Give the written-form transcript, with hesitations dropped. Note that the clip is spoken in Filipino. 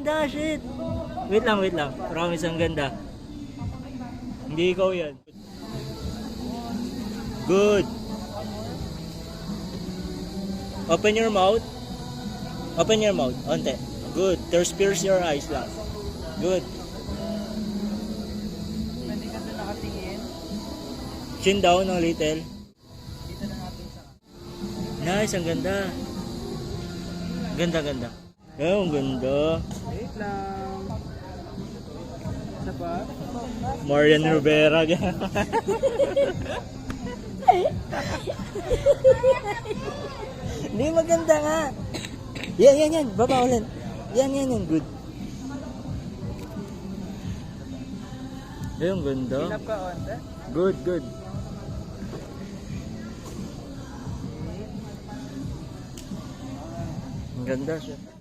ganda, shit. Wait lang, wait lang. Promise, ang ganda. Hindi ikaw yan. Good. Open your mouth. Open your mouth. Onte. Good. Pierce your eyes lang. Good. Pwede ka doon nakatingin. Chin down a little. Dito na natin sa... Nice, ang ganda. Ganda, ganda. Oh, ang ganda. Wait lang. Isa pa? Marian Rivera. Hindi, maganda nga. Yan. Baba ulit. Yan. Good. Ang ganda. Hinap ka onte. Good. Ang ganda siya.